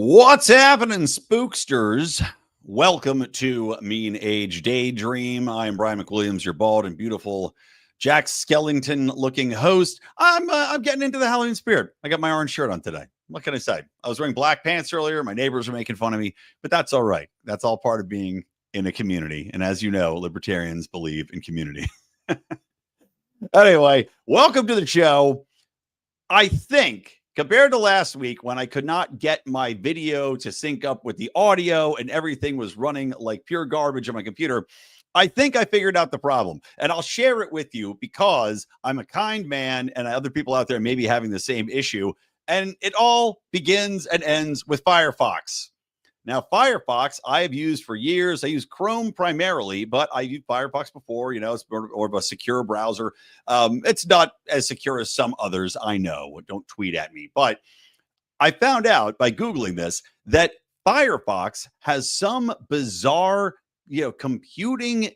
What's happening, spooksters? Welcome to Mean Age Daydream. I'm Brian McWilliams, your bald and beautiful Jack Skellington-looking host. I'm getting into the Halloween spirit. I got my orange shirt on today. What can I say? I was wearing black pants earlier. My neighbors were making fun of me, but that's all right. That's all part of being in a community. And as you know, libertarians believe in community. Anyway, welcome to the show. I think compared to last week when I could not get my video to sync up with the audio and everything was running like pure garbage on my computer, I think I figured out the problem. And I'll share it with you because I'm a kind man and other people out there may be having the same issue. And it all begins and ends with Firefox. Now, Firefox, I have used for years. I use Chrome primarily, but I used Firefox before. You know, it's more of a secure browser. It's not as secure as some others, I know. Don't tweet at me. But I found out by Googling this that Firefox has some bizarre, computing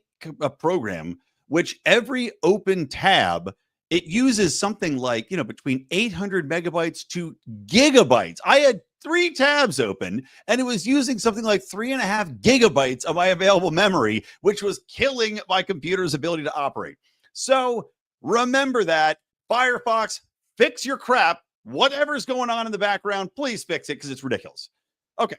program, which every open tab, it uses something like, between 800 megabytes to gigabytes. I had 3 tabs open and it was using something like 3.5 gigabytes of my available memory, which was killing my computer's ability to operate. So remember that. Firefox, fix your crap. Whatever's going on in the background, please fix it because it's ridiculous. Okay.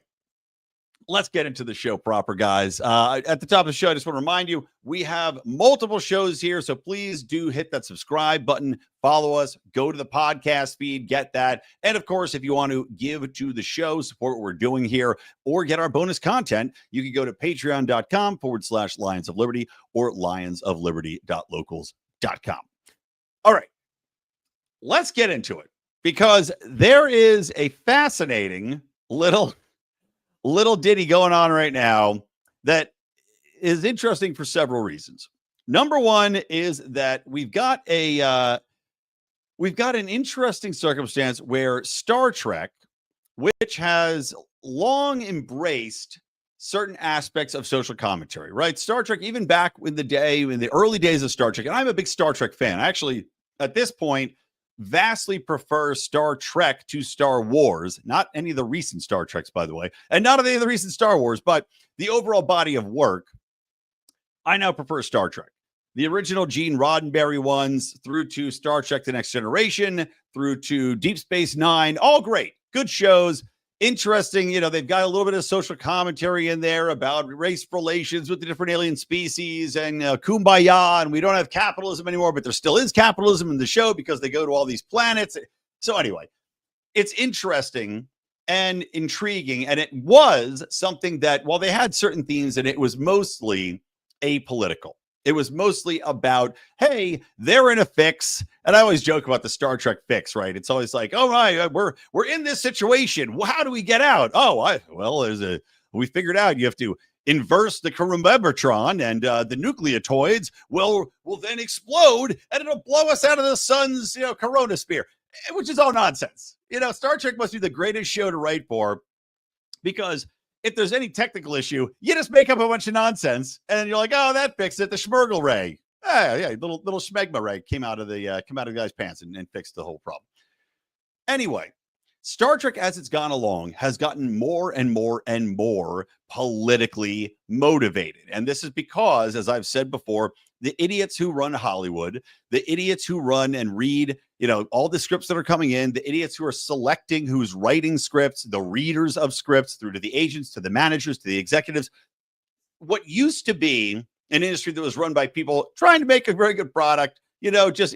Let's get into the show proper, guys. At the top of the show, I just want to remind you, we have multiple shows here, so please do hit that subscribe button, follow us, go to the podcast feed, get that. And, of course, if you want to give to the show, support what we're doing here, or get our bonus content, you can go to patreon.com/Lions of Liberty or lionsofliberty.locals.com. All right, let's get into it because there is a fascinating little ditty going on right now that is interesting for several reasons. Number one is that we've got an interesting circumstance where Star Trek, which has long embraced certain aspects of social commentary, right? Star Trek, even back in the early days of Star Trek, and I'm a big Star Trek fan. Actually, at this point, vastly prefer Star Trek to Star Wars. Not any of the recent Star Treks, by the way, and not any of the recent Star Wars, but the overall body of work. I now prefer Star Trek. The original Gene Roddenberry ones through to Star Trek The Next Generation, through to Deep Space Nine, all great. Good shows. Interesting. They've got a little bit of social commentary in there about race relations with the different alien species and kumbaya, and we don't have capitalism anymore, but there still is capitalism in the show because they go to all these planets. So anyway, it's interesting and intriguing, and it was something that, while they had certain themes, and it was mostly apolitical. It was mostly about, hey, they're in a fix. And I always joke about the Star Trek fix, right? It's always like, oh, right, we're in this situation. Well, how do we get out? We figured out you have to inverse the Corumbebatron and the nucleotoids will then explode and it'll blow us out of the sun's, coronosphere, which is all nonsense. Star Trek must be the greatest show to write for because if there's any technical issue, you just make up a bunch of nonsense, and you're like, "Oh, that fixed it." The Schmergel ray, little schmegma ray came out of the guy's pants and fixed the whole problem. Anyway, Star Trek, as it's gone along, has gotten more and more and more politically motivated, and this is because, as I've said before, the idiots who run Hollywood, the idiots who run and read, all the scripts that are coming in, the idiots who are selecting who's writing scripts, the readers of scripts, through to the agents, to the managers, to the executives. What used to be an industry that was run by people trying to make a very good product, just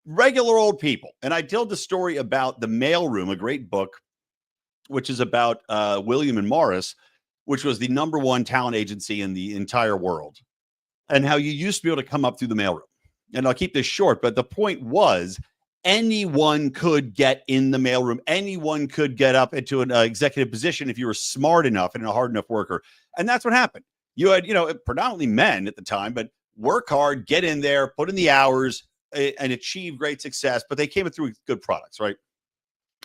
regular old people. And I told the story about The Mailroom, a great book, which is about William and Morris, which was the #1 talent agency in the entire world, and how you used to be able to come up through the mailroom. And I'll keep this short, but the point was anyone could get in the mailroom. Anyone could get up into an executive position if you were smart enough and a hard enough worker. And that's what happened. You had, predominantly men at the time, but work hard, get in there, put in the hours, and achieve great success. But they came through good products, right?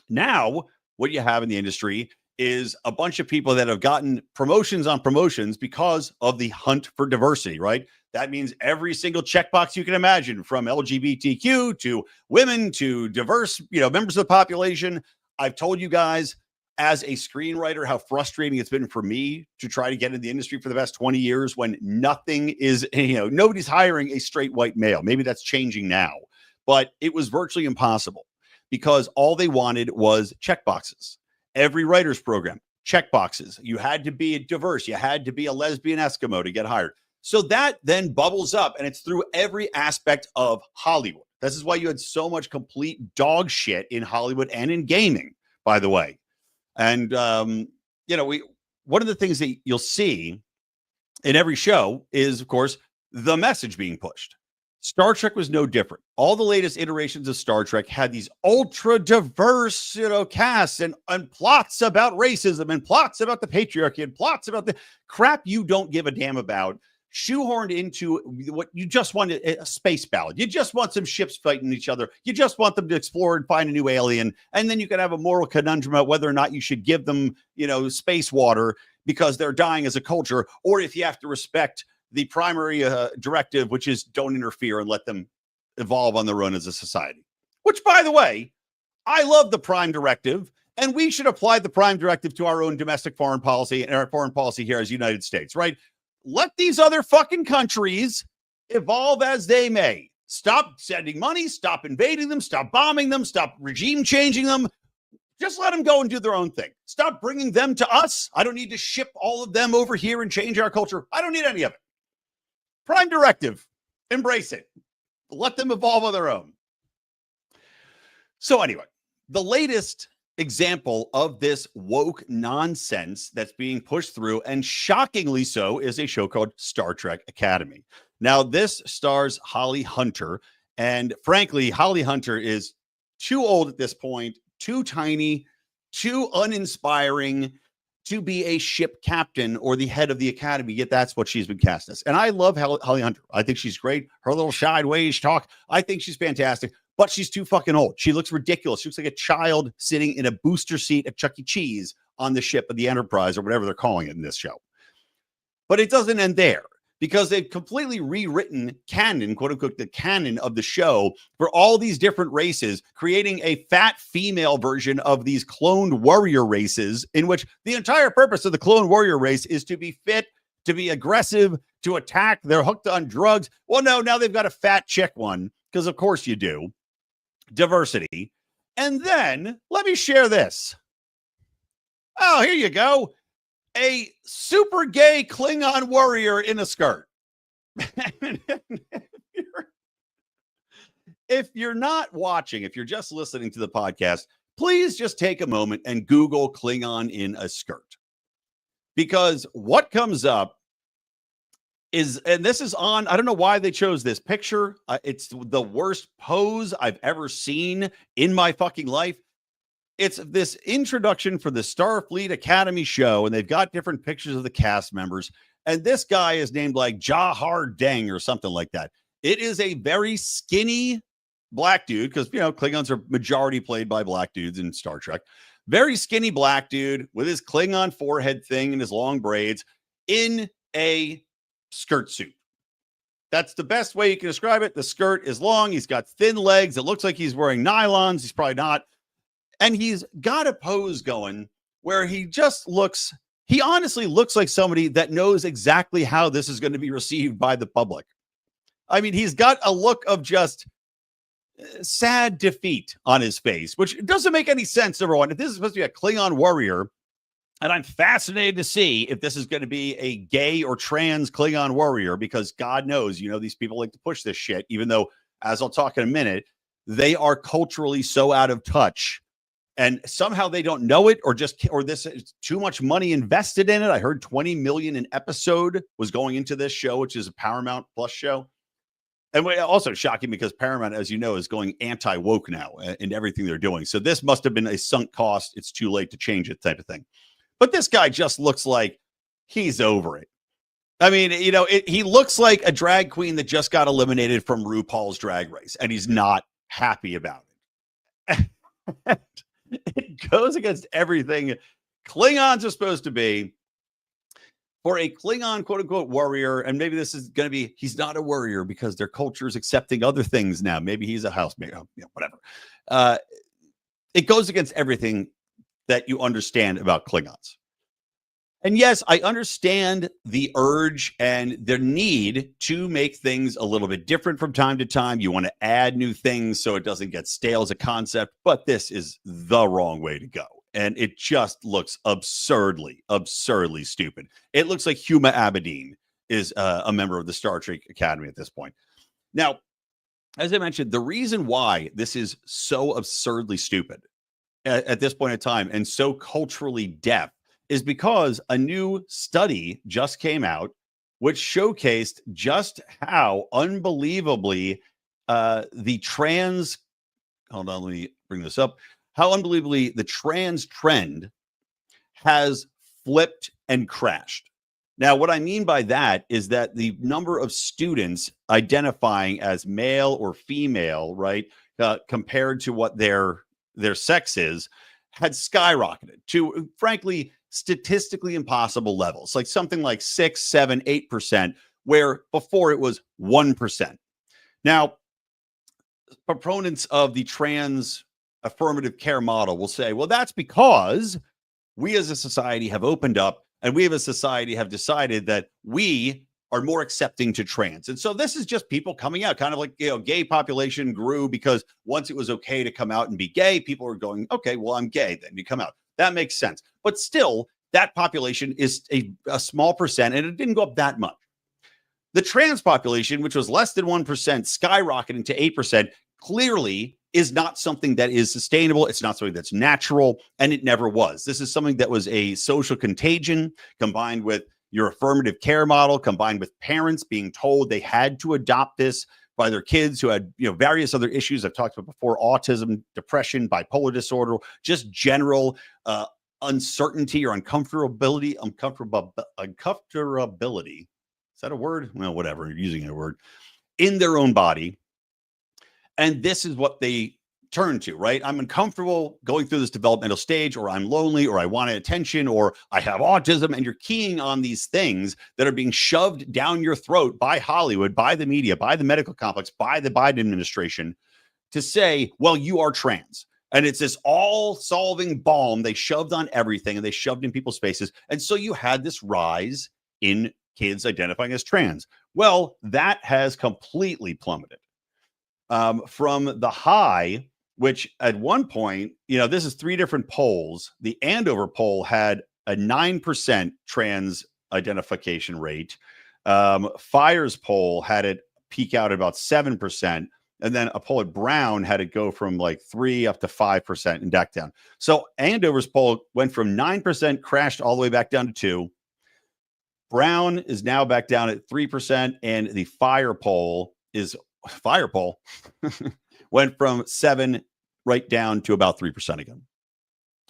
Now, what you have in the industry is a bunch of people that have gotten promotions on promotions because of the hunt for diversity, right? That means every single checkbox you can imagine, from LGBTQ to women to diverse, members of the population. I've told you guys as a screenwriter, how frustrating it's been for me to try to get in the industry for the past 20 years when nothing is, nobody's hiring a straight white male. Maybe that's changing now, but it was virtually impossible because all they wanted was checkboxes. Every writer's program, checkboxes. You had to be diverse. You had to be a lesbian Eskimo to get hired. So that then bubbles up, and it's through every aspect of Hollywood. This is why you had so much complete dog shit in Hollywood and in gaming, by the way. And, one of the things that you'll see in every show is, of course, the message being pushed. Star Trek was no different. All the latest iterations of Star Trek had these ultra diverse, casts and plots about racism and plots about the patriarchy and plots about the crap you don't give a damn about, shoehorned into what you just want, a space ballad. You just want some ships fighting each other. You just want them to explore and find a new alien. And then you can have a moral conundrum about whether or not you should give them, space water because they're dying as a culture, or if you have to respect the primary directive, which is don't interfere and let them evolve on their own as a society. Which, by the way, I love the prime directive, and we should apply the prime directive to our own domestic foreign policy and our foreign policy here as the United States, right? Let these other fucking countries evolve as they may. Stop sending money, stop invading them, stop bombing them, stop regime changing them. Just let them go and do their own thing. Stop bringing them to us. I don't need to ship all of them over here and change our culture. I don't need any of it. Prime directive, embrace it. Let them evolve on their own. So anyway, the latest example of this woke nonsense that's being pushed through, and shockingly so, is a show called Star Trek Academy. Now, this stars Holly Hunter, and frankly, Holly Hunter is too old at this point, too tiny, too uninspiring to be a ship captain or the head of the academy, yet that's what she's been cast as. And I love Holly Hunter. I think she's great. Her little sideways talk, I think she's fantastic, but she's too fucking old. She looks ridiculous. She looks like a child sitting in a booster seat at Chuck E. Cheese on the ship of the Enterprise or whatever they're calling it in this show. But it doesn't end there, because they've completely rewritten canon, quote unquote, the canon of the show for all these different races, creating a fat female version of these cloned warrior races, in which the entire purpose of the clone warrior race is to be fit, to be aggressive, to attack. They're hooked on drugs. Well, no, now they've got a fat chick one, because of course you do. Diversity. And then let me share this. Oh, here you go. A super gay Klingon warrior in a skirt. If you're not watching, if you're just listening to the podcast, please just take a moment and Google Klingon in a skirt. Because what comes up is, and this is on, I don't know why they chose this picture. It's the worst pose I've ever seen in my fucking life. It's this introduction for the Starfleet Academy show, and they've got different pictures of the cast members. And this guy is named like Jahar Deng or something like that. It is a very skinny black dude, because, Klingons are majority played by black dudes in Star Trek. Very skinny black dude with his Klingon forehead thing and his long braids in a skirt suit. That's the best way you can describe it. The skirt is long. He's got thin legs. It looks like he's wearing nylons. He's probably not. And he's got a pose going where he honestly looks like somebody that knows exactly how this is going to be received by the public. I mean, he's got a look of just sad defeat on his face, which doesn't make any sense, number one. If this is supposed to be a Klingon warrior, and I'm fascinated to see if this is going to be a gay or trans Klingon warrior, because God knows, these people like to push this shit, even though, as I'll talk in a minute, they are culturally so out of touch. And somehow they don't know it, or this is too much money invested in it. I heard $20 million an episode was going into this show, which is a Paramount Plus show. And also shocking, because Paramount, as you know, is going anti-woke now in everything they're doing. So this must have been a sunk cost. It's too late to change it type of thing. But this guy just looks like he's over it. I mean, he looks like a drag queen that just got eliminated from RuPaul's Drag Race, and he's not happy about it. It goes against everything Klingons are supposed to be. For a Klingon, quote unquote, warrior, and maybe this is going to be, he's not a warrior because their culture is accepting other things now. Maybe he's a housemaid, whatever. It goes against everything that you understand about Klingons. And yes, I understand the urge and the need to make things a little bit different from time to time. You want to add new things so it doesn't get stale as a concept, but this is the wrong way to go. And it just looks absurdly stupid. It looks like Huma Abedin is a member of the Star Trek Academy at this point. Now, as I mentioned, the reason why this is so absurdly stupid at this point in time and so culturally deaf is because a new study just came out which showcased just how unbelievably the trans, hold on, let me bring this up, how unbelievably the trans trend has flipped and crashed. Now, what I mean by that is that the number of students identifying as male or female, right, compared to what their sex is, had skyrocketed to, frankly, statistically impossible levels, like something like 6, 7, 8%, where before it was 1%. Now, proponents of the trans affirmative care model will say, well, that's because we as a society have opened up and we as a society have decided that we are more accepting to trans. And so this is just people coming out, kind of like, gay population grew because once it was okay to come out and be gay, people were going, okay, well, I'm gay, then you come out. That makes sense. But still, that population is a small percent, and it didn't go up that much. The trans population, which was less than 1%, skyrocketing to 8%, clearly is not something that is sustainable. It's not something that's natural, and it never was. This is something that was a social contagion combined with your affirmative care model, combined with parents being told they had to adopt this by their kids who had, various other issues I've talked about before: autism, depression, bipolar disorder, just general uncertainty or uncomfortability. Is that a word? Well, whatever, you're using a word in their own body. And this is what they turn to, right? I'm uncomfortable going through this developmental stage, or I'm lonely, or I want attention, or I have autism. And you're keying on these things that are being shoved down your throat by Hollywood, by the media, by the medical complex, by the Biden administration to say, well, you are trans. And it's this all-solving balm they shoved on everything, and they shoved in people's faces. And so you had this rise in kids identifying as trans. Well, that has completely plummeted from the high, which at one point, this is 3 different polls. The Andover poll had a 9% trans identification rate. Fire's poll had it peak out at about 7%. And then a poll at Brown had it go from like 3 up to 5% and back down. So Andover's poll went from 9%, crashed all the way back down to 2. Brown is now back down at 3%. And the Fire poll went from 7 right down to about 3% again.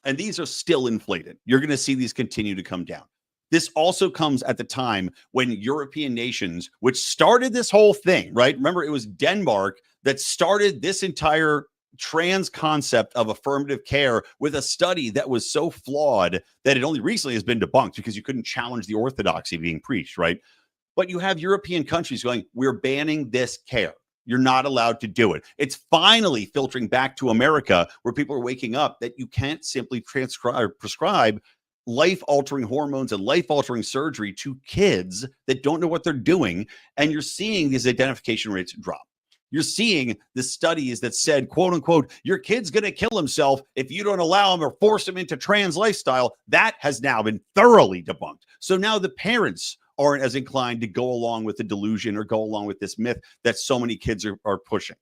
And these are still inflated. You're going to see these continue to come down. This also comes at the time when European nations, which started this whole thing, right? Remember, it was Denmark that started this entire trans concept of affirmative care with a study that was so flawed that it only recently has been debunked because you couldn't challenge the orthodoxy being preached, right? But you have European countries going, we're banning this care. You're not allowed to do it. It's finally filtering back to America, where people are waking up that you can't simply prescribe life-altering hormones and life-altering surgery to kids that don't know what they're doing. And you're seeing these identification rates drop. You're seeing the studies that said, quote unquote, your kid's going to kill himself if you don't allow him or force him into trans lifestyle. That has now been thoroughly debunked. So now the parents aren't as inclined to go along with the delusion or go along with this myth that so many kids are pushing.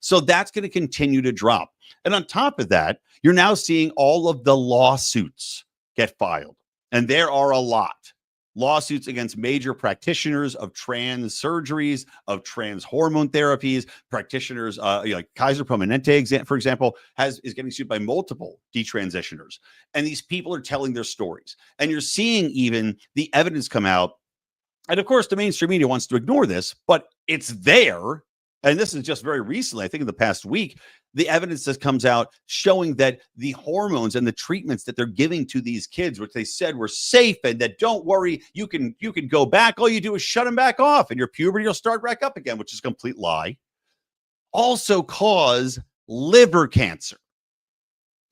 So that's going to continue to drop. And on top of that, you're now seeing all of the lawsuits get filed. And there are a lot. Lawsuits against major practitioners of trans surgeries, of trans hormone therapies, practitioners like Kaiser Permanente, for example, is getting sued by multiple detransitioners. And these people are telling their stories. And you're seeing even the evidence come out. And of course, the mainstream media wants to ignore this, but it's there. And this is just very recently, I think in the past week, the evidence that comes out showing that the hormones and the treatments that they're giving to these kids, which they said were safe and that don't worry, you can go back. All you do is shut them back off and your puberty will start back up again, which is a complete lie. Also cause liver cancer.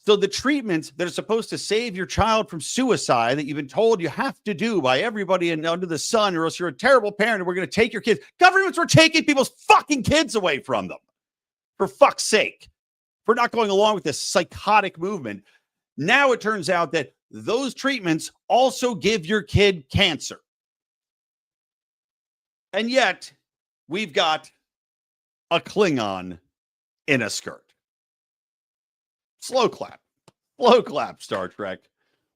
So the treatments that are supposed to save your child from suicide that you've been told you have to do by everybody and under the sun, or else you're a terrible parent and we're going to take your kids. Governments were taking people's fucking kids away from them. For fuck's sake. For not going along with this psychotic movement. Now it turns out that those treatments also give your kid cancer. And yet we've got a Klingon in a skirt. Slow clap, Star Trek.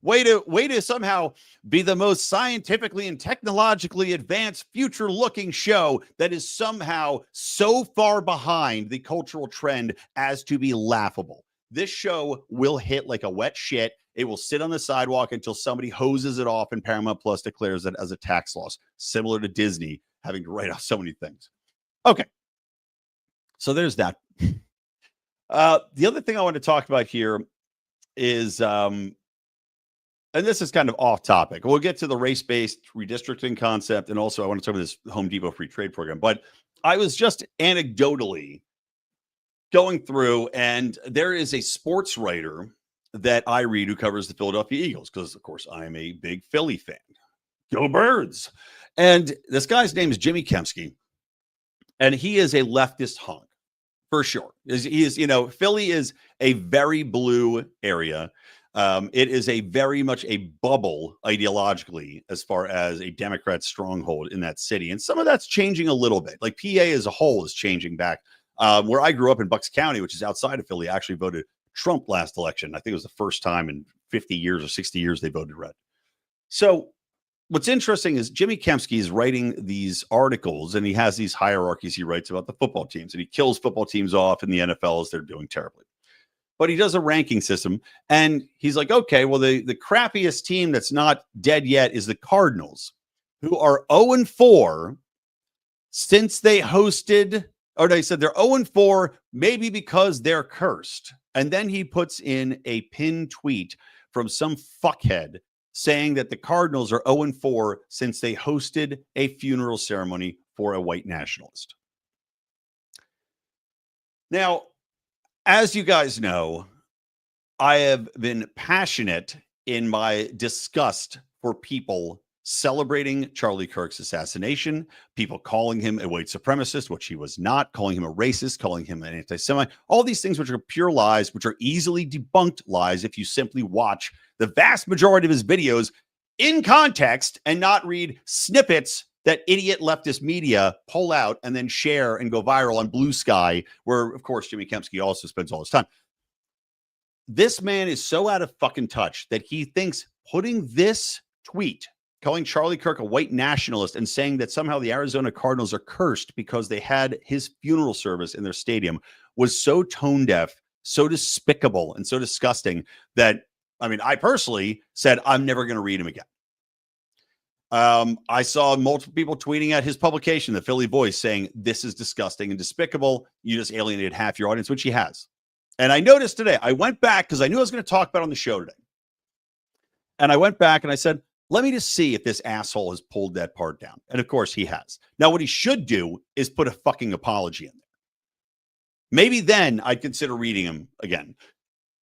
Way to somehow be the most scientifically and technologically advanced future-looking show that is somehow so far behind the cultural trend as to be laughable. This show will hit like a wet shit. It will sit on the sidewalk until somebody hoses it off and Paramount Plus declares it as a tax loss, similar to Disney having to write off so many things. Okay. So there's that. The other thing I want to talk about here is, and this is kind of off topic. We'll get to the race-based redistricting concept, and also I want to talk about this Home Depot free trade program. But I was just anecdotally going through, and there is a sports writer that I read who covers the Philadelphia Eagles, because, of course, I am a big Philly fan. Go Birds! And this guy's name is Jimmy Kempski, and he is a leftist hunk. For sure. He is, Philly is a very blue area. It is a very much a bubble ideologically as far as a Democrat stronghold in that city. And some of that's changing a little bit. Like PA as a whole is changing back. Where I grew up in Bucks County, which is outside of Philly, actually voted Trump last election. I think it was the first time in 50 years or 60 years they voted red. So what's interesting is Jimmy Kempski is writing these articles, and he has these hierarchies he writes about the football teams, and he kills football teams off in the NFL as they're doing terribly. But he does a ranking system, and he's like, okay, well, the crappiest team that's not dead yet is the Cardinals, who are 0-4 since they hosted, or they said they're 0-4, maybe because they're cursed. And then he puts in a pinned tweet from some fuckhead saying that the Cardinals are 0-4 since they hosted a funeral ceremony for a white nationalist. Now, as you guys know, I have been passionate in my disgust for people celebrating Charlie Kirk's assassination, people calling him a white supremacist, which he was not, calling him a racist, calling him an anti-Semite, all these things which are pure lies, which are easily debunked lies if you simply watch the vast majority of his videos in context and not read snippets that idiot leftist media pull out and then share and go viral on Blue Sky, where, of course, Jimmy Kempski also spends all his time. This man is so out of fucking touch that he thinks putting this tweet, calling Charlie Kirk a white nationalist and saying that somehow the Arizona Cardinals are cursed because they had his funeral service in their stadium, was so tone deaf, so despicable, and so disgusting that, I mean, I personally said, I'm never going to read him again. I saw multiple people tweeting at his publication, the Philly Voice, saying, this is disgusting and despicable. You just alienated half your audience, which he has. And I noticed today, I went back because I knew I was going to talk about it on the show today. And I went back and I said, let me just see if this asshole has pulled that part down. And of course he has. Now, what he should do is put a fucking apology in there. Maybe then I'd consider reading him again.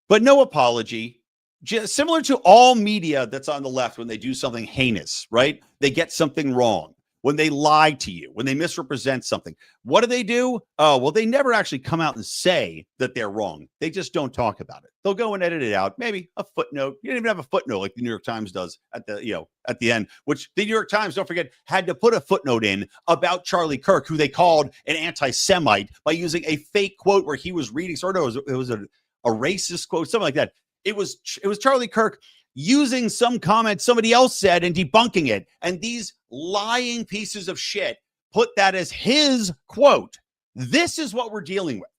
But no apology. Just similar to all media that's on the left when they do something heinous, right? They get something wrong. When they lie to you, when they misrepresent something. What do? Oh, well, they never actually come out and say that they're wrong. They just don't talk about it. They'll go and edit it out. Maybe a footnote. You don't even have a footnote like the New York Times does at the end, which the New York Times, don't forget, had to put a footnote in about Charlie Kirk, who they called an anti-Semite by using a fake quote where he was reading, it was a racist quote, something like that. It was Charlie Kirk using some comment somebody else said and debunking it. And these lying pieces of shit put that as his quote. This is what we're dealing with.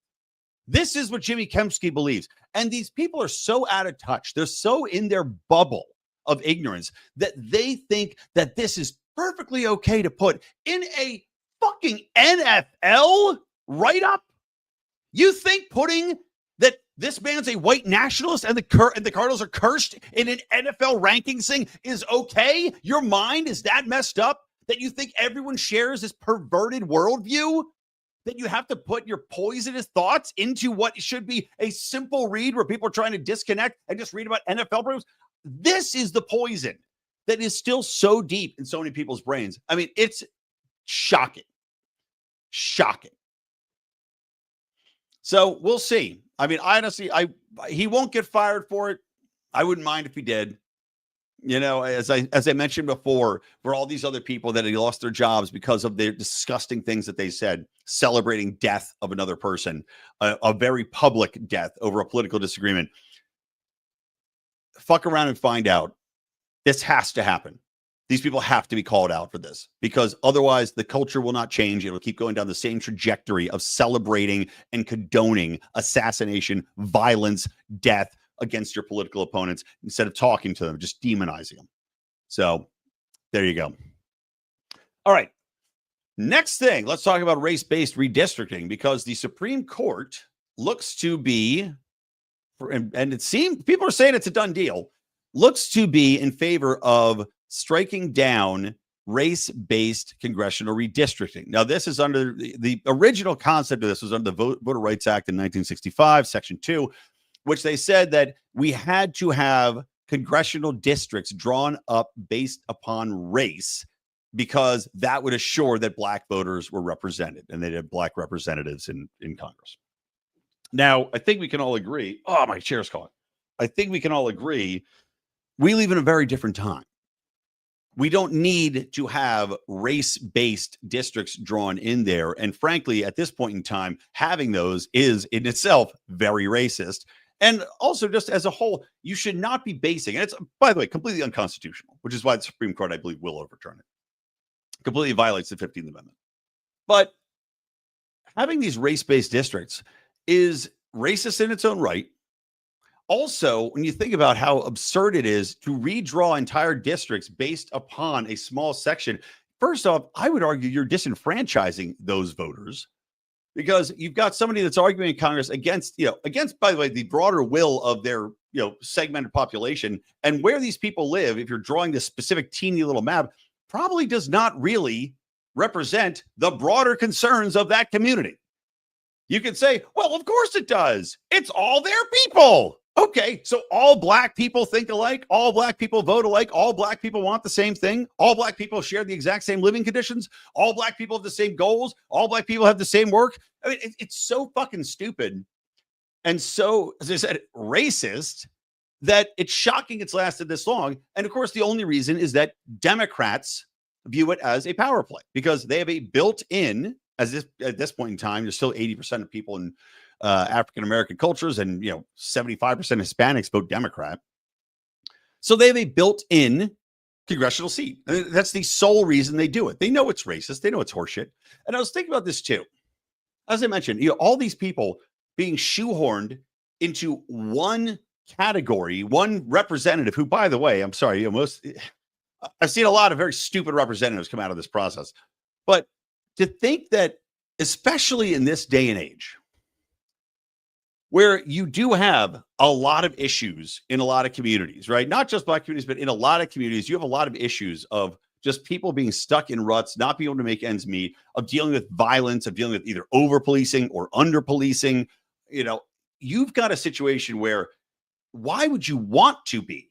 This is what Jimmy Kempski believes. And these people are so out of touch. They're so in their bubble of ignorance that they think that this is perfectly okay to put in a fucking NFL write-up. You think putting that this man's a white nationalist and the Cardinals are cursed in an NFL rankings thing is okay? Your mind is that messed up that you think everyone shares this perverted worldview? that you have to put your poisonous thoughts into what should be a simple read where people are trying to disconnect and just read about NFL programs. This is the poison that is still so deep in so many people's brains. I mean, it's shocking. Shocking. So we'll see. I mean, honestly, he won't get fired for it. I wouldn't mind if he did. You know, as I mentioned before, for all these other people that had lost their jobs because of their disgusting things that they said, celebrating death of another person, a very public death over a political disagreement. Fuck around and find out. This has to happen. These people have to be called out for this, because otherwise the culture will not change. It'll keep going down the same trajectory of celebrating and condoning assassination, violence, death against your political opponents instead of talking to them, just demonizing them. So there you go. All right. Next thing, let's talk about race-based redistricting, because the Supreme Court looks to be, and it seems people are saying it's a done deal, looks to be in favor of striking down race-based congressional redistricting. Now, this is under the original concept of this was under the Voter Rights Act in 1965, Section 2, which they said that we had to have congressional districts drawn up based upon race, because that would assure that black voters were represented and they'd have black representatives in Congress. Now, I think we can all agree. Oh, my chair's caught. I think we can all agree we live in a very different time. We don't need to have race-based districts drawn in there. And frankly, at this point in time, having those is in itself very racist. And also, just as a whole, you should not be basing, and it's, by the way, completely unconstitutional, which is why the Supreme Court, I believe, will overturn it. Completely violates the 15th Amendment. But having these race-based districts is racist in its own right. Also, when you think about how absurd it is to redraw entire districts based upon a small section, first off, I would argue you're disenfranchising those voters, because you've got somebody that's arguing in Congress against, by the way, the broader will of their, segmented population. And where these people live, if you're drawing this specific teeny little map, probably does not really represent the broader concerns of that community. You could say, well, of course it does. It's all their people. Okay, so all black people think alike, all black people vote alike, all black people want the same thing, all black people share the exact same living conditions, all black people have the same goals, all black people have the same work. I mean, it's so fucking stupid and so, as I said, racist, that it's shocking it's lasted this long. And of course, the only reason is that Democrats view it as a power play, because they have a built-in, at this point in time, there's still 80% of people in African-American cultures, and 75% Hispanics vote Democrat. So they have a built-in congressional seat. That's the sole reason they do it. They know it's racist. They know it's horseshit. And I was thinking about this too. As I mentioned, all these people being shoehorned into one category, one representative who, by the way, I'm sorry, I've seen a lot of very stupid representatives come out of this process. But to think that, especially in this day and age, where you do have a lot of issues in a lot of communities, right? Not just black communities, but in a lot of communities, you have a lot of issues of just people being stuck in ruts, not being able to make ends meet, of dealing with violence, of dealing with either over-policing or under-policing. You've got a situation where, why would you want to be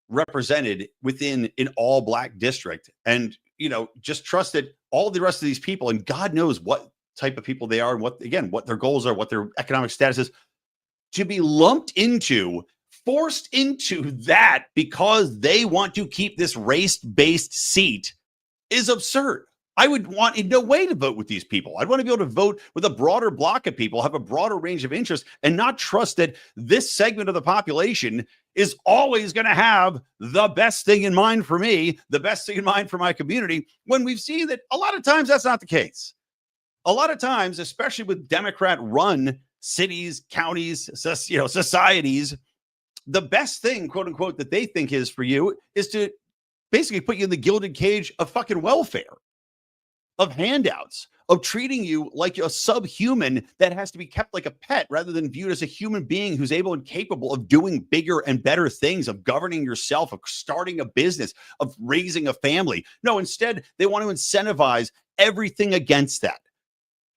represented within an all-black district and, just trust that all the rest of these people, and God knows what type of people they are and what their goals are, what their economic status is, to be forced into that because they want to keep this race-based seat is absurd. I would want in no way to vote with these people. I'd want to be able to vote with a broader block of people, have a broader range of interests, and not trust that this segment of the population is always going to have the best thing in mind for me, the best thing in mind for my community, when we've seen that a lot of times that's not the case. A lot of times, especially with Democrat-run cities, counties, societies, the best thing, quote unquote, that they think is for you is to basically put you in the gilded cage of fucking welfare, of handouts, of treating you like a subhuman that has to be kept like a pet rather than viewed as a human being who's able and capable of doing bigger and better things, of governing yourself, of starting a business, of raising a family. No, instead, they want to incentivize everything against that.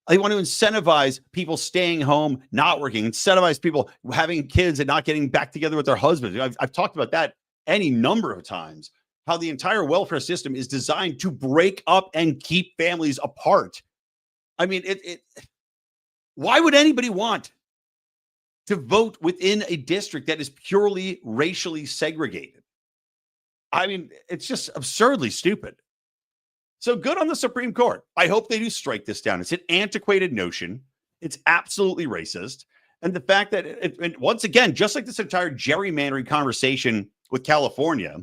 They want to incentivize people staying home, not working, incentivize people having kids and not getting back together with their husbands. I've talked about that any number of times, how the entire welfare system is designed to break up and keep families apart. I mean, why would anybody want to vote within a district that is purely racially segregated? I mean, it's just absurdly stupid. So good on the Supreme Court. I hope they do strike this down. It's an antiquated notion. It's absolutely racist. And the fact that, and once again, just like this entire gerrymandering conversation with California,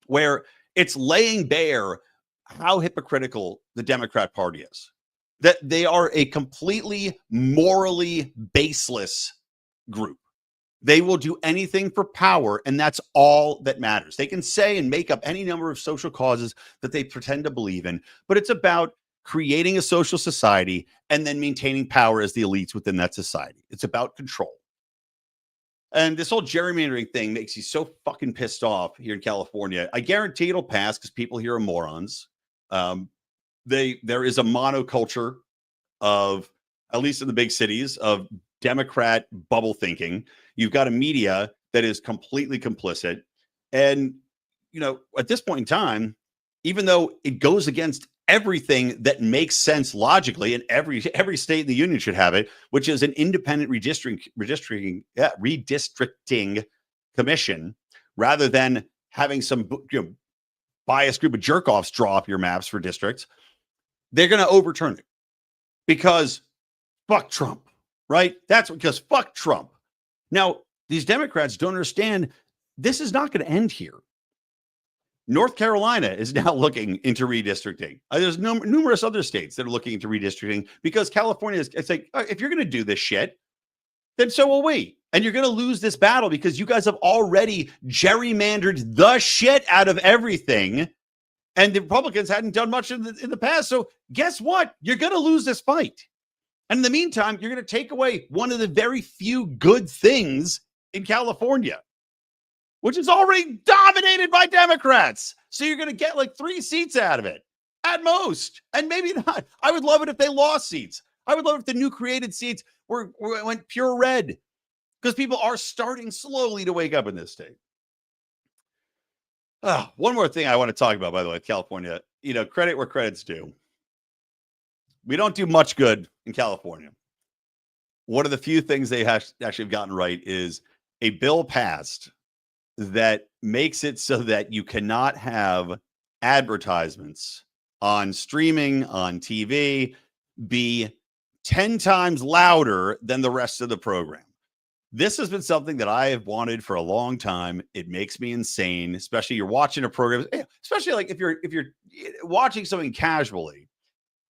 where it's laying bare how hypocritical the Democrat Party is, that they are a completely morally baseless group. They will do anything for power, and that's all that matters. They can say and make up any number of social causes that they pretend to believe in, but it's about creating a social society and then maintaining power as the elites within that society. It's about control. And this whole gerrymandering thing makes you so fucking pissed off here in California. I guarantee it'll pass because people here are morons. There is a monoculture of, at least in the big cities, of Democrat bubble thinking. You've got a media that is completely complicit. And, you know, at this point in time, even though it goes against everything that makes sense logically, and every state in the union should have it, which is an independent redistricting commission, rather than having some biased group of jerk-offs draw up your maps for districts, they're going to overturn it because fuck Trump, right? That's because fuck Trump. Now, these Democrats don't understand this is not going to end here. North Carolina is now looking into redistricting. There's numerous other states that are looking into redistricting because California is, it's like, if you're going to do this shit, then so will we. And you're going to lose this battle because you guys have already gerrymandered the shit out of everything. And the Republicans hadn't done much in the past. So guess what? You're going to lose this fight. And in the meantime, you're going to take away one of the very few good things in California, which is already dominated by Democrats. So you're going to get like 3 seats out of it at most. And maybe not. I would love it if they lost seats. I would love it if the new created seats went pure red, because people are starting slowly to wake up in this state. One more thing I want to talk about, by the way, California, credit where credit's due. We don't do much good in California. One of the few things they actually have gotten right is a bill passed that makes it so that you cannot have advertisements on streaming, on TV, be 10 times louder than the rest of the program. This has been something that I have wanted for a long time. It makes me insane, especially you're watching a program, especially like if you're watching something casually,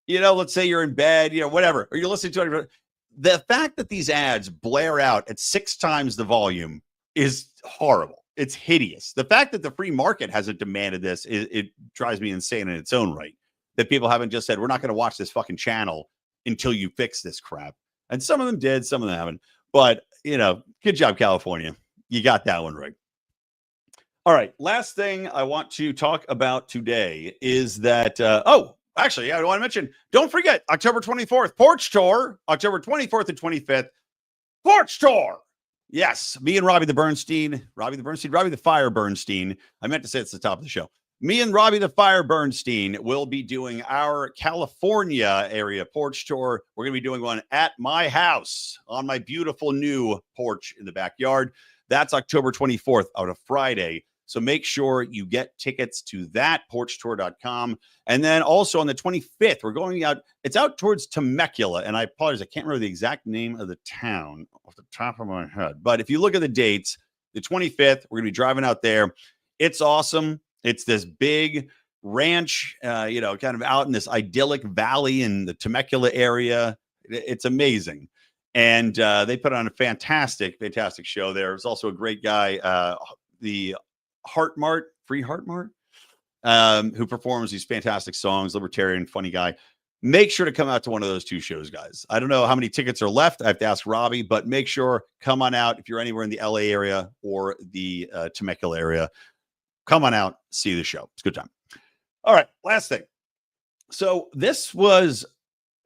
let's say you're in bed, whatever, or you're listening to it. The fact that these ads blare out at 6 times the volume is horrible. It's hideous. The fact that the free market hasn't demanded this, it drives me insane in its own right. That people haven't just said, we're not going to watch this fucking channel until you fix this crap. And some of them did, some of them haven't. But, good job, California. You got that one right. All right. Last thing I want to talk about today is that, actually, I want to mention, don't forget, October 24th, Porch Tour, October 24th and 25th, Porch Tour. Yes, me and Robbie the Fire Bernstein. I meant to say it's the top of the show. Me and Robbie the Fire Bernstein will be doing our California area porch tour. We're going to be doing one at my house on my beautiful new porch in the backyard. That's October 24th out of Friday. So make sure you get tickets to that, porchtour.com. And then also on the 25th, we're going out. It's out towards Temecula. And I apologize, I can't remember the exact name of the town off the top of my head. But if you look at the dates, the 25th, we're going to be driving out there. It's awesome. It's this big ranch, kind of out in this idyllic valley in the Temecula area. It's amazing. And they put on a fantastic show there. There's also a great guy, the Free Heart Mart, who performs these fantastic songs, libertarian, funny guy. Make sure to come out to one of those 2 shows, guys. I don't know how many tickets are left. I have to ask Robbie, but make sure, come on out if you're anywhere in the LA area or the Temecula area. Come on out, see the show. It's a good time. All right, last thing. So this was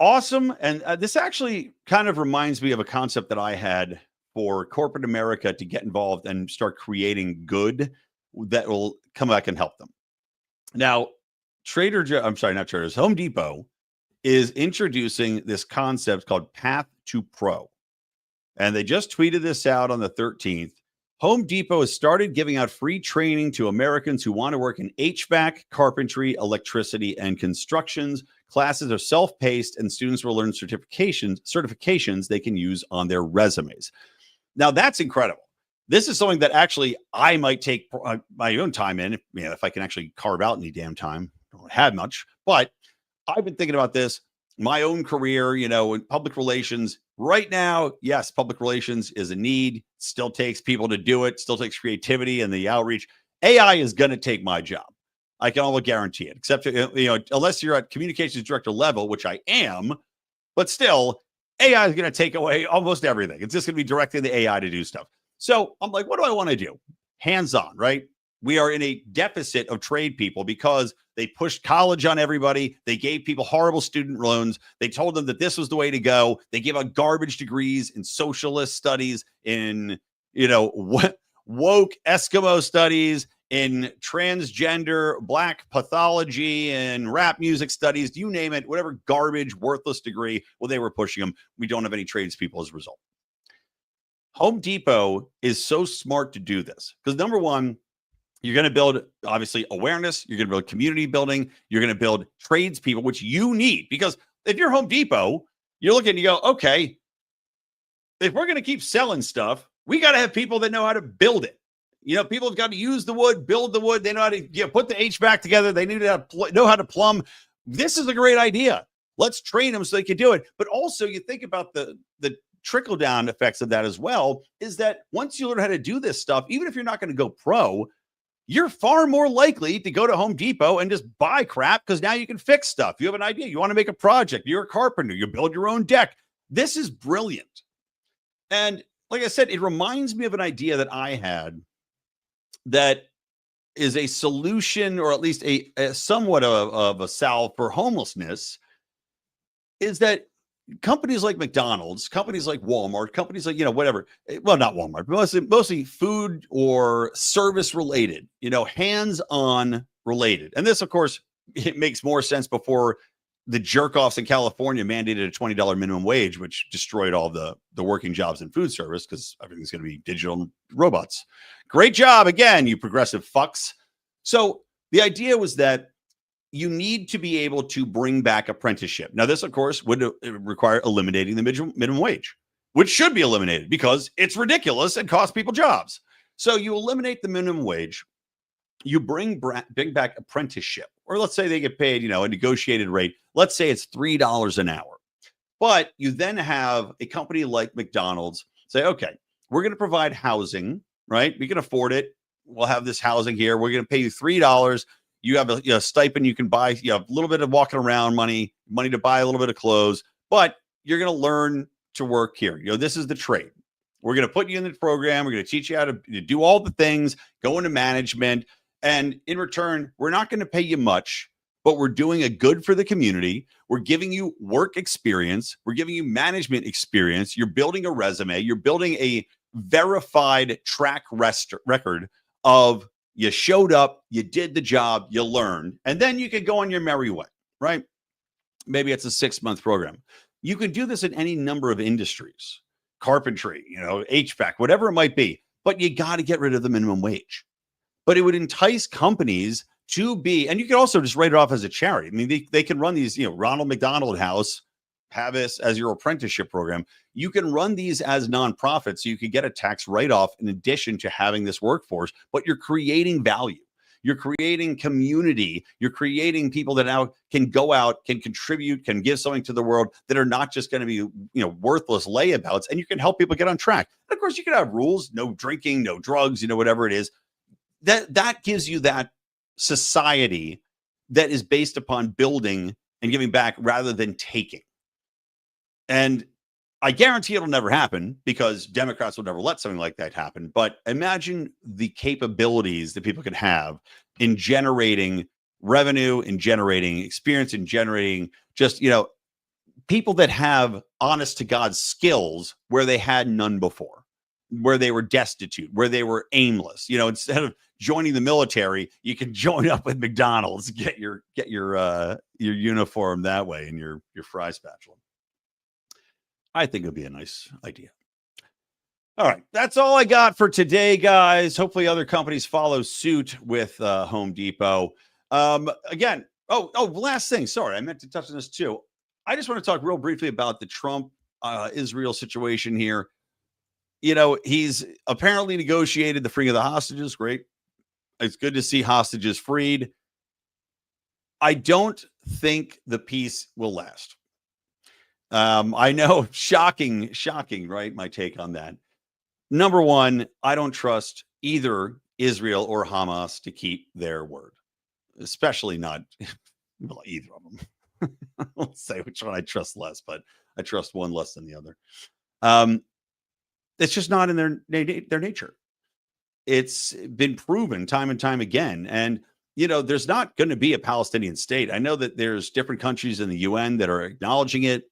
awesome. And this actually kind of reminds me of a concept that I had for corporate America to get involved and start creating good that will come back and help them. Now, I'm sorry, not Traders, Home Depot is introducing this concept called Path to Pro. And they just tweeted this out on the 13th. Home Depot has started giving out free training to Americans who want to work in HVAC, carpentry, electricity, and constructions. Classes are self-paced, and students will learn certifications they can use on their resumes. Now, that's incredible. This is something that actually I might take my own time in, if I can actually carve out any damn time. I don't have much, but I've been thinking about this, my own career, in public relations. Right now, yes, public relations is a need. Still takes people to do it. Still takes creativity and the outreach. AI is going to take my job. I can almost guarantee it, except, unless you're at communications director level, which I am, but still, AI is going to take away almost everything. It's just going to be directing the AI to do stuff. So I'm like, what do I want to do? Hands-on, right? We are in a deficit of trade people because they pushed college on everybody. They gave people horrible student loans. They told them that this was the way to go. They gave out garbage degrees in socialist studies, in, woke Eskimo studies, in transgender Black pathology and rap music studies, you name it, whatever garbage, worthless degree. Well, they were pushing them. We don't have any tradespeople as a result. Home Depot is so smart to do this because, number one, you're going to build, obviously, awareness. You're going to build community building. You're going to build tradespeople, which you need. Because if you're Home Depot, you're looking and you go, okay, if we're going to keep selling stuff, we got to have people that know how to build it. People have got to use the wood, build the wood. They know how to put the HVAC together. They need to know how to plumb. This is a great idea. Let's train them so they can do it. But also, you think about the trickle-down effects of that as well, is that once you learn how to do this stuff, even if you're not going to go pro, you're far more likely to go to Home Depot and just buy crap because now you can fix stuff. You have an idea. You want to make a project. You're a carpenter. You build your own deck. This is brilliant. And like I said, it reminds me of an idea that I had that is a solution, or at least a somewhat of a salve for homelessness, is that companies like McDonald's, companies like Walmart, companies like, whatever, well, not Walmart, but mostly food or service related, hands-on related. And this, of course, it makes more sense before the jerk-offs in California mandated a $20 minimum wage, which destroyed all the working jobs in food service because everything's going to be digital robots. Great job, again, you progressive fucks. So the idea was that you need to be able to bring back apprenticeship. Now, this, of course, would require eliminating the minimum wage, which should be eliminated because it's ridiculous and costs people jobs. So you eliminate the minimum wage, you bring back apprenticeship, or let's say they get paid, a negotiated rate. Let's say it's $3 an hour. But you then have a company like McDonald's say, okay, we're going to provide housing, right? We can afford it. We'll have this housing here. We're going to pay you $3. You have a stipend you can buy, you have a little bit of walking around money to buy a little bit of clothes, but you're going to learn to work here. This is the trade. We're going to put you in the program. We're going to teach you how to do all the things, go into management. And in return, we're not going to pay you much, but we're doing a good for the community. We're giving you work experience. We're giving you management experience. You're building a resume. You're building a verified track record of you showed up, you did the job, you learned, and then you can go on your merry way, right? Maybe it's a 6-month program. You can do this in any number of industries, carpentry, HVAC, whatever it might be, but you got to get rid of the minimum wage. But it would entice companies to be, and you can also just write it off as a charity. I mean, they can run these, Ronald McDonald House, have this as your apprenticeship program. You can run these as nonprofits, so you can get a tax write-off in addition to having this workforce, but you're creating value. You're creating community. You're creating people that now can go out, can contribute, can give something to the world, that are not just going to be, worthless layabouts, and you can help people get on track. And of course, you can have rules, no drinking, no drugs, whatever it is. That gives you that society that is based upon building and giving back rather than taking. And I guarantee it'll never happen because Democrats will never let something like that happen. But imagine the capabilities that people can have in generating revenue, in generating experience, in generating just, people that have honest to God skills where they had none before, where they were destitute, where they were aimless. You know, instead of joining the military, you can join up with McDonald's, get your uniform that way and your fry spatula. I think it would be a nice idea. All right, that's all I got for today, guys. Hopefully other companies follow suit with Home Depot. Again, last thing. Sorry, I meant to touch on this too. I just want to talk real briefly about the Trump Israel situation here. You know, he's apparently negotiated the freeing of the hostages. Great. It's good to see hostages freed. I don't think the peace will last. I know, shocking, right? My take on that. Number one, I don't trust either Israel or Hamas to keep their word, especially not either of them. Let's say which one I trust less, but I trust one less than the other. It's just not in their nature. It's been proven time and time again. And, you know, there's not going to be a Palestinian state. I know that there's different countries in the UN that are acknowledging it,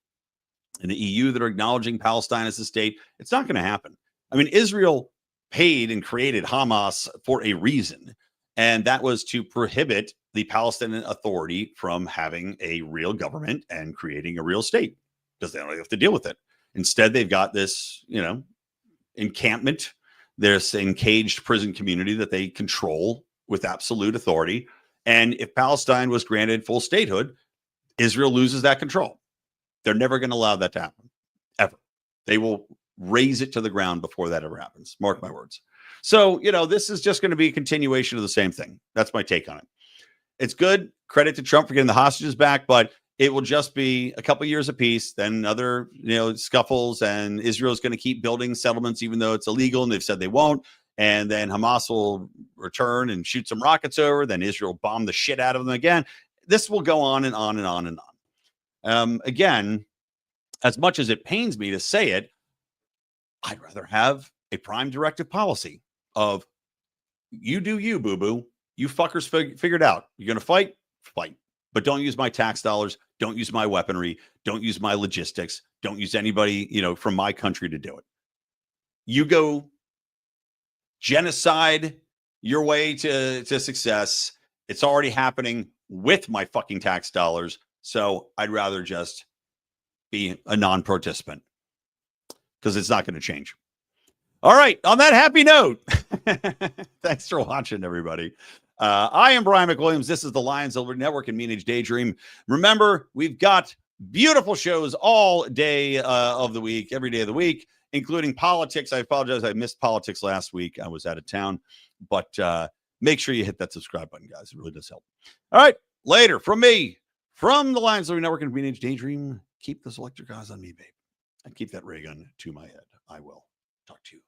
and the EU that are acknowledging Palestine as a state. It's not going to happen. I mean, Israel paid and created Hamas for a reason, and that was to prohibit the Palestinian Authority from having a real government and creating a real state, because they don't have to deal with it. Instead, they've got this, you know, encampment, this encaged prison community that they control with absolute authority. And if Palestine was granted full statehood, Israel loses that control. They're never going to allow that to happen, ever. They will raise it to the ground before that ever happens. Mark my words. So, you know, this is just going to be a continuation of the same thing. That's my take on it. It's good. Credit to Trump for getting the hostages back, but it will just be a couple years of peace, then other, you know, scuffles, and Israel's going to keep building settlements, even though it's illegal, and they've said they won't. And then Hamas will return and shoot some rockets over. Then Israel bomb the shit out of them again. This will go on and on and on and on. Again, as much as it pains me to say it, I'd rather have a prime directive policy of you do you, boo-boo. You fuckers figure it out. You're going to fight? Fight. But don't use my tax dollars. Don't use my weaponry. Don't use my logistics. Don't use anybody, you know, from my country to do it. You go genocide your way to success. It's already happening with my fucking tax dollars. So I'd rather just be a non-participant, because it's not going to change. All right. On that happy note, thanks for watching, everybody. I am Brian McWilliams. This is the Lions Over Network and Mean Age Daydream. Remember, we've got beautiful shows all day of the week, every day of the week, including politics. I apologize. I missed politics last week. I was out of town, but make sure you hit that subscribe button, guys. It really does help. All right. Later, from me, from the Lions Over Network and Mean Age Daydream, keep those electric eyes on me, babe, and keep that ray gun to my head. I will talk to you